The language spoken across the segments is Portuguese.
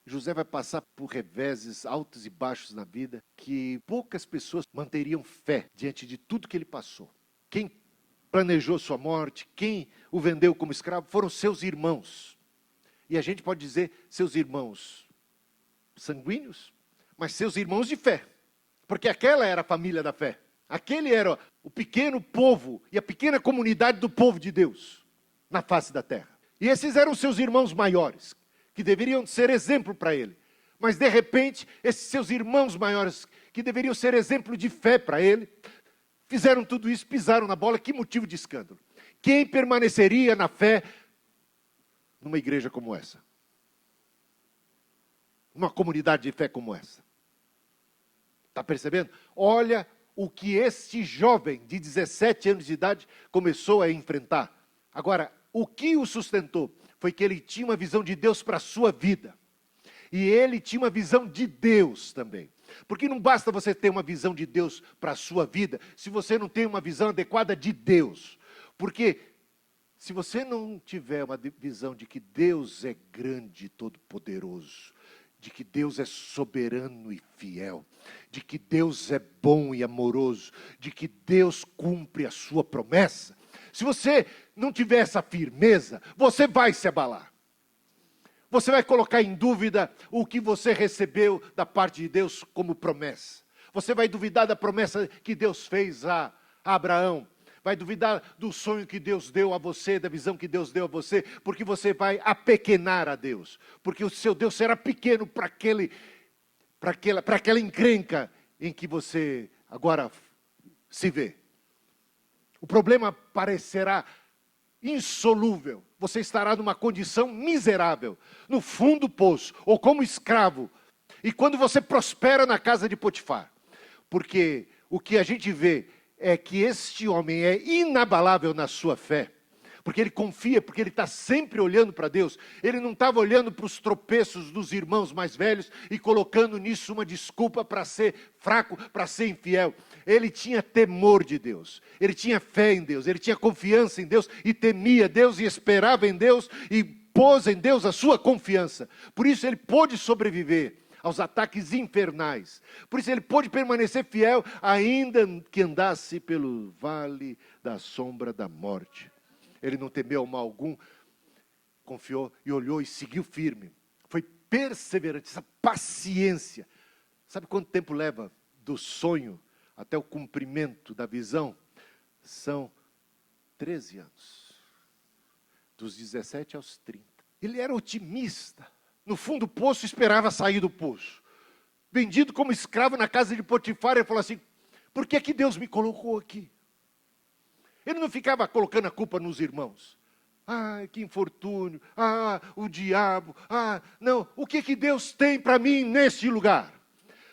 José vai passar por reveses altos e baixos na vida, que poucas pessoas manteriam fé diante de tudo que ele passou. Quem planejou sua morte, quem o vendeu como escravo, foram seus irmãos. E a gente pode dizer seus irmãos sanguíneos, mas seus irmãos de fé. Porque aquela era a família da fé. Aquele era o pequeno povo e a pequena comunidade do povo de Deus na face da terra. E esses eram seus irmãos maiores, que deveriam ser exemplo para ele. Mas de repente, esses seus irmãos maiores, que deveriam ser exemplo de fé para ele, fizeram tudo isso, pisaram na bola. Que motivo de escândalo. Quem permaneceria na fé numa igreja como essa? Numa comunidade de fé como essa? Está percebendo? Olha o que este jovem de 17 anos de idade começou a enfrentar. Agora, o que o sustentou foi que ele tinha uma visão de Deus para a sua vida. E ele tinha uma visão de Deus também. Porque não basta você ter uma visão de Deus para a sua vida, se você não tem uma visão adequada de Deus. Porque se você não tiver uma visão de que Deus é grande e todo-poderoso, de que Deus é soberano e fiel, de que Deus é bom e amoroso, de que Deus cumpre a sua promessa, se você não tiver essa firmeza, você vai se abalar. Você vai colocar em dúvida o que você recebeu da parte de Deus como promessa. Você vai duvidar da promessa que Deus fez a Abraão. Vai duvidar do sonho que Deus deu a você, da visão que Deus deu a você, porque você vai apequenar a Deus. Porque o seu Deus será pequeno para aquela encrenca em que você agora se vê. O problema parecerá insolúvel. Você estará numa condição miserável, no fundo do poço, ou como escravo. E quando você prospera na casa de Potifar, porque o que a gente vê é que este homem é inabalável na sua fé, porque ele confia, porque ele está sempre olhando para Deus. Ele não estava olhando para os tropeços dos irmãos mais velhos e colocando nisso uma desculpa para ser fraco, para ser infiel. Ele tinha temor de Deus, ele tinha fé em Deus, ele tinha confiança em Deus e temia Deus e esperava em Deus e pôs em Deus a sua confiança. Por isso ele pôde sobreviver aos ataques infernais. Por isso ele pôde permanecer fiel, ainda que andasse pelo vale da sombra da morte. Ele não temeu mal algum, confiou e olhou e seguiu firme. Foi perseverante, essa paciência. Sabe quanto tempo leva do sonho até o cumprimento da visão? São 13 anos. Dos 17 aos 30. Ele era otimista. No fundo do poço, esperava sair do poço. Vendido como escravo na casa de Potifar, ele falou assim: por que que Deus me colocou aqui? Ele não ficava colocando a culpa nos irmãos. Ah, que infortúnio. Ah, o diabo. Ah, não. O que que Deus tem para mim neste lugar?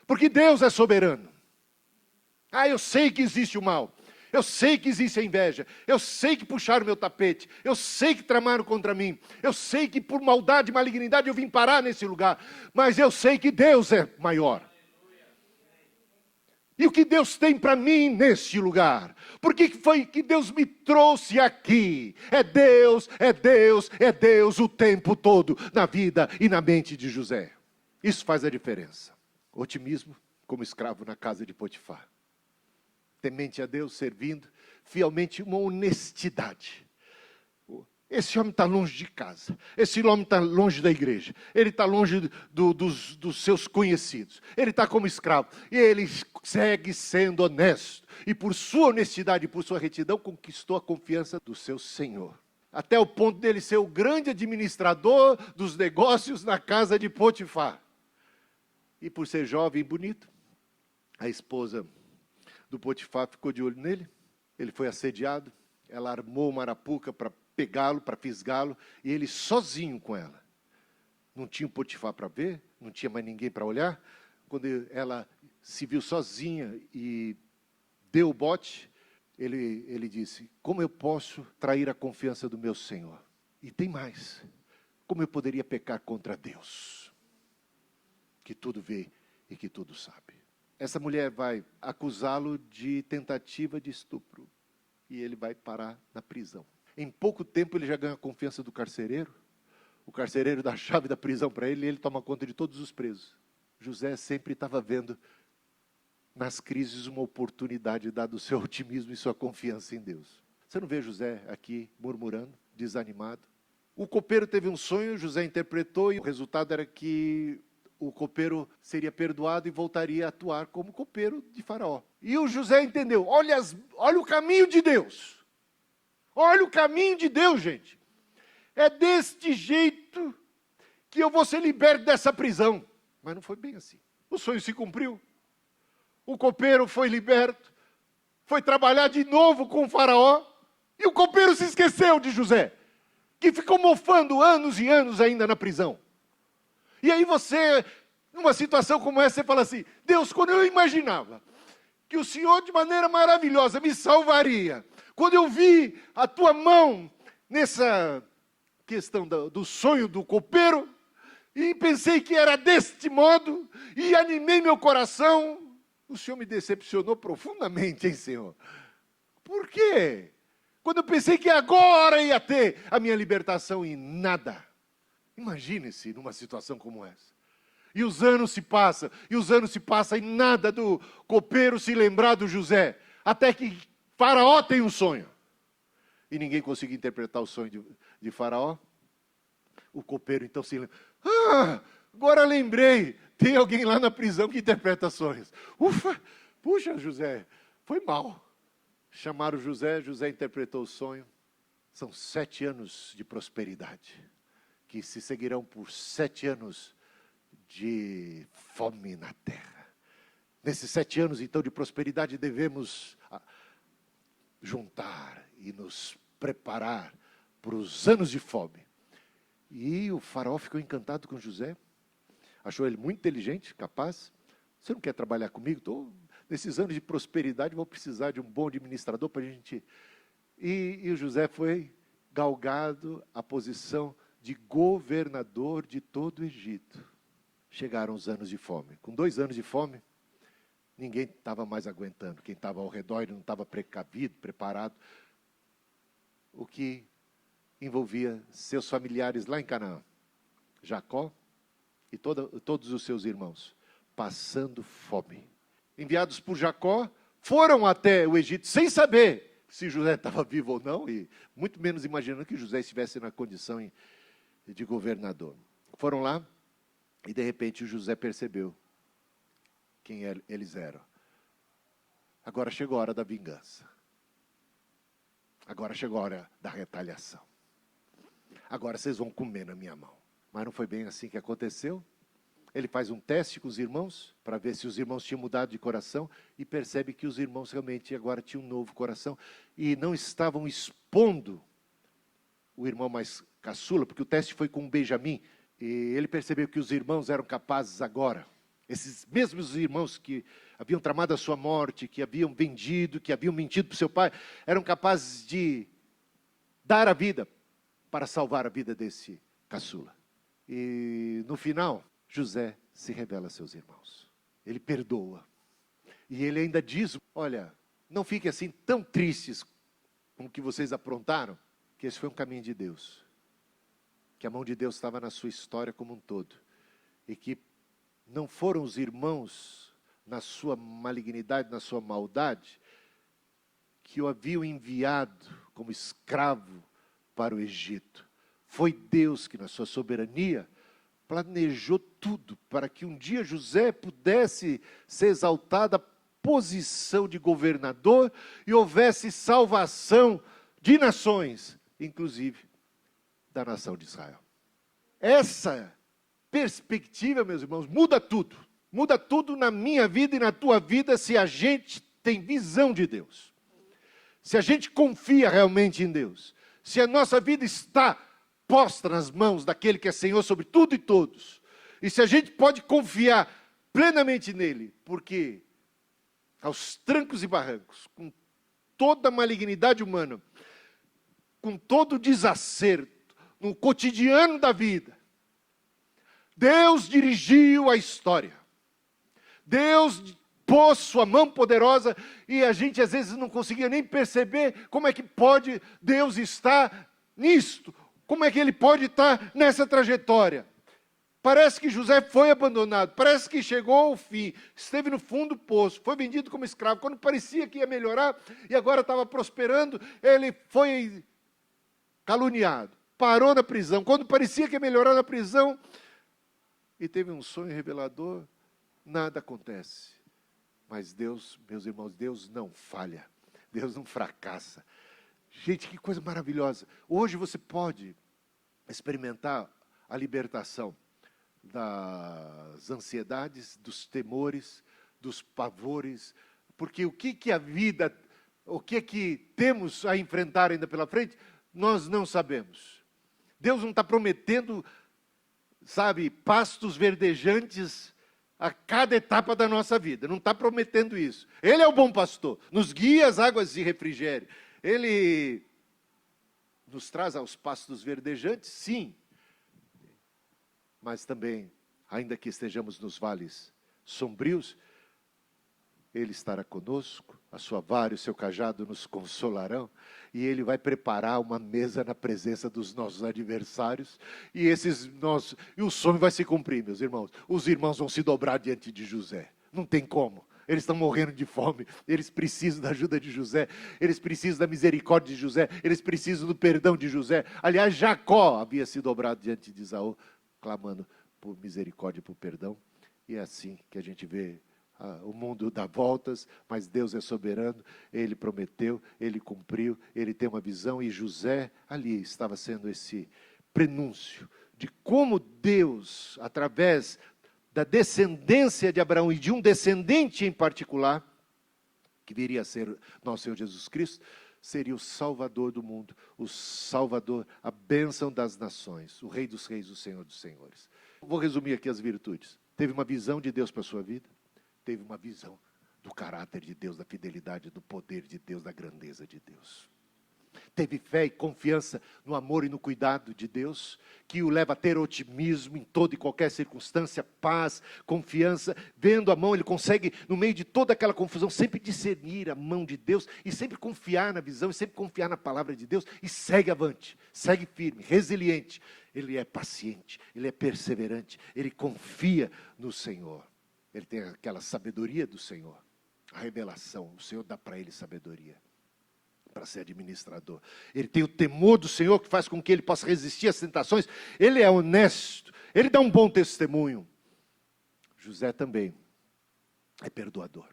Porque Deus é soberano. Ah, eu sei que existe o mal. Eu sei que existe a inveja. Eu sei que puxaram o meu tapete. Eu sei que tramaram contra mim. Eu sei que por maldade e malignidade eu vim parar nesse lugar. Mas eu sei que Deus é maior. E o que Deus tem para mim neste lugar? Por que foi que Deus me trouxe aqui? É Deus, é Deus, é Deus o tempo todo na vida e na mente de José. Isso faz a diferença. Otimismo como escravo na casa de Potifar. Temente a Deus, servindo fielmente, uma honestidade. Esse homem está longe de casa, esse homem está longe da igreja, ele está longe dos seus conhecidos, ele está como escravo, e ele segue sendo honesto, e por sua honestidade e por sua retidão, conquistou a confiança do seu Senhor, até o ponto dele ser o grande administrador dos negócios na casa de Potifar, e por ser jovem e bonito, a esposa do Potifar ficou de olho nele, ele foi assediado, ela armou uma arapuca para pegá-lo, para fisgá-lo, e ele sozinho com ela. Não tinha o Potifar para ver, não tinha mais ninguém para olhar. Quando ela se viu sozinha e deu o bote, ele disse: como eu posso trair a confiança do meu Senhor? E tem mais, como eu poderia pecar contra Deus, que tudo vê e que tudo sabe? Essa mulher vai acusá-lo de tentativa de estupro, e ele vai parar na prisão. Em pouco tempo ele já ganha a confiança do carcereiro, o carcereiro dá a chave da prisão para ele e ele toma conta de todos os presos. José sempre estava vendo nas crises uma oportunidade, dado o seu otimismo e sua confiança em Deus. Você não vê José aqui murmurando, desanimado? O copeiro teve um sonho, José interpretou e o resultado era que o copeiro seria perdoado e voltaria a atuar como copeiro de Faraó. E o José entendeu, olha o caminho de Deus. Olha o caminho de Deus, gente. É deste jeito que eu vou ser liberto dessa prisão. Mas não foi bem assim. O sonho se cumpriu. O copeiro foi liberto. Foi trabalhar de novo com o Faraó. E o copeiro se esqueceu de José, que ficou mofando anos e anos ainda na prisão. E aí você, numa situação como essa, você fala assim, Deus, quando eu imaginava que o Senhor de maneira maravilhosa me salvaria, quando eu vi a tua mão nessa questão do sonho do copeiro, e pensei que era deste modo, e animei meu coração, o Senhor me decepcionou profundamente, hein, Senhor? Por quê? Quando eu pensei que agora ia ter a minha libertação e nada. Imagine-se numa situação como essa. E os anos se passam, e nada do copeiro se lembrar do José. Até que Faraó tem um sonho. E ninguém conseguiu interpretar o sonho de Faraó. O copeiro então se lembra. Agora lembrei. Tem alguém lá na prisão que interpreta sonhos. Ufa, puxa José, foi mal. Chamaram José, José interpretou o sonho. São 7 anos de prosperidade, que se seguirão por 7 anos de fome na terra. Nesses 7 anos, então, de prosperidade, devemos juntar e nos preparar para os anos de fome. E o faraó ficou encantado com José, achou ele muito inteligente, capaz. Você não quer trabalhar comigo? Nesses anos de prosperidade, vou precisar de um bom administrador para a gente... E o José foi galgado a posição de governador de todo o Egito. Chegaram os anos de fome. Com 2 anos de fome, ninguém estava mais aguentando. Quem estava ao redor ele não estava precavido, preparado. O que envolvia seus familiares lá em Canaã. Jacó e todos os seus irmãos, passando fome. Enviados por Jacó, foram até o Egito sem saber se José estava vivo ou não, e muito menos imaginando que José estivesse na condição de governador. Foram lá e de repente o José percebeu quem eles eram. Agora chegou a hora da vingança. Agora chegou a hora da retaliação. Agora vocês vão comer na minha mão. Mas não foi bem assim que aconteceu. Ele faz um teste com os irmãos, para ver se os irmãos tinham mudado de coração, e percebe que os irmãos realmente agora tinham um novo coração, e não estavam expondo o irmão mais caçula, porque o teste foi com Benjamim, e ele percebeu que os irmãos eram capazes agora, esses mesmos irmãos que haviam tramado a sua morte, que haviam vendido, que haviam mentido para o seu pai, eram capazes de dar a vida para salvar a vida desse caçula. E no final, José se revela a seus irmãos. Ele perdoa. E ele ainda diz, olha, não fiquem assim tão tristes com o que vocês aprontaram, que esse foi um caminho de Deus. Que a mão de Deus estava na sua história como um todo. E que não foram os irmãos, na sua malignidade, na sua maldade, que o haviam enviado como escravo para o Egito. Foi Deus que, na sua soberania, planejou tudo para que um dia José pudesse ser exaltado à posição de governador e houvesse salvação de nações, inclusive da nação de Israel. Essa perspectiva, meus irmãos, muda tudo. Muda tudo na minha vida e na tua vida se a gente tem visão de Deus. Se a gente confia realmente em Deus. Se a nossa vida está posta nas mãos daquele que é Senhor sobre tudo e todos. E se a gente pode confiar plenamente nele, porque aos trancos e barrancos, com toda a malignidade humana, com todo o desacerto, no cotidiano da vida, Deus dirigiu a história. Deus pôs sua mão poderosa e a gente às vezes não conseguia nem perceber como é que pode Deus estar nisto. Como é que ele pode estar nessa trajetória? Parece que José foi abandonado, parece que chegou ao fim, esteve no fundo do poço, foi vendido como escravo, quando parecia que ia melhorar e agora estava prosperando, ele foi caluniado, parou na prisão, quando parecia que ia melhorar na prisão e teve um sonho revelador, nada acontece. Mas Deus, meus irmãos, Deus não falha, Deus não fracassa. Gente, que coisa maravilhosa. Hoje você pode experimentar a libertação das ansiedades, dos temores, dos pavores, porque o que a vida, o que temos a enfrentar ainda pela frente, nós não sabemos. Deus não está prometendo, sabe, pastos verdejantes a cada etapa da nossa vida, não está prometendo isso. Ele é o bom pastor, nos guia às águas de refrigério, Ele nos traz aos pastos verdejantes, sim, mas também, ainda que estejamos nos vales sombrios, Ele estará conosco, a sua vara e o seu cajado nos consolarão, e Ele vai preparar uma mesa na presença dos nossos adversários, e o sonho vai se cumprir, meus irmãos. Os irmãos vão se dobrar diante de José, não tem como. Eles estão morrendo de fome, eles precisam da ajuda de José, eles precisam da misericórdia de José, eles precisam do perdão de José. Aliás, Jacó havia se dobrado diante de Esaú, clamando por misericórdia e por perdão. E é assim que a gente vê o mundo dá voltas, mas Deus é soberano, Ele prometeu, Ele cumpriu, Ele tem uma visão, e José ali estava sendo esse prenúncio de como Deus, através da descendência de Abraão e de um descendente em particular, que viria a ser nosso Senhor Jesus Cristo, seria o Salvador do mundo, o Salvador, a bênção das nações, o Rei dos Reis, o Senhor dos Senhores. Vou resumir aqui as virtudes. Teve uma visão de Deus para a sua vida, teve uma visão do caráter de Deus, da fidelidade, do poder de Deus, da grandeza de Deus. Teve fé e confiança no amor e no cuidado de Deus, que o leva a ter otimismo em toda e qualquer circunstância, paz, confiança. Vendo a mão, ele consegue, no meio de toda aquela confusão, sempre discernir a mão de Deus, e sempre confiar na visão, e sempre confiar na palavra de Deus, e segue avante, segue firme, resiliente. Ele é paciente, ele é perseverante, ele confia no Senhor. Ele tem aquela sabedoria do Senhor, a revelação, o Senhor dá para ele sabedoria para ser administrador. Ele tem o temor do Senhor que faz com que ele possa resistir às tentações. Ele é honesto, ele dá um bom testemunho. José também é perdoador.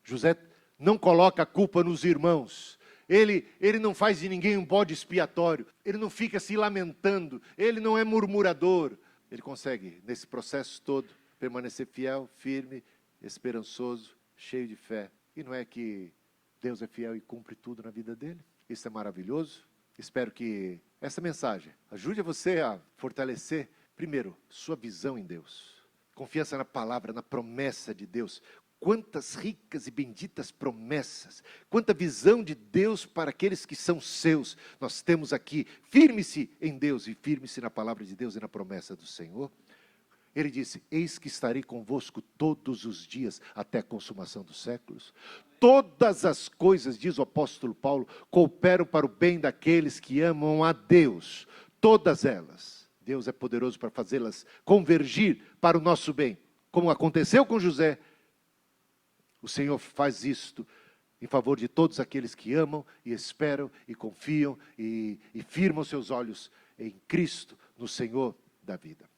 José não coloca a culpa nos irmãos. Ele não faz de ninguém um bode expiatório. Ele não fica se lamentando. Ele não é murmurador. Ele consegue, nesse processo todo, permanecer fiel, firme, esperançoso, cheio de fé. E não é que Deus é fiel e cumpre tudo na vida dele? Isso é maravilhoso. Espero que essa mensagem ajude você a fortalecer, primeiro, sua visão em Deus. Confiança na palavra, na promessa de Deus. Quantas ricas e benditas promessas. Quanta visão de Deus para aqueles que são seus. Nós temos aqui. Firme-se em Deus e firme-se na palavra de Deus e na promessa do Senhor. Ele disse, eis que estarei convosco todos os dias, até a consumação dos séculos. Todas as coisas, diz o apóstolo Paulo, cooperam para o bem daqueles que amam a Deus. Todas elas. Deus é poderoso para fazê-las convergir para o nosso bem. Como aconteceu com José, o Senhor faz isto em favor de todos aqueles que amam e esperam e confiam e firmam seus olhos em Cristo, no Senhor da vida.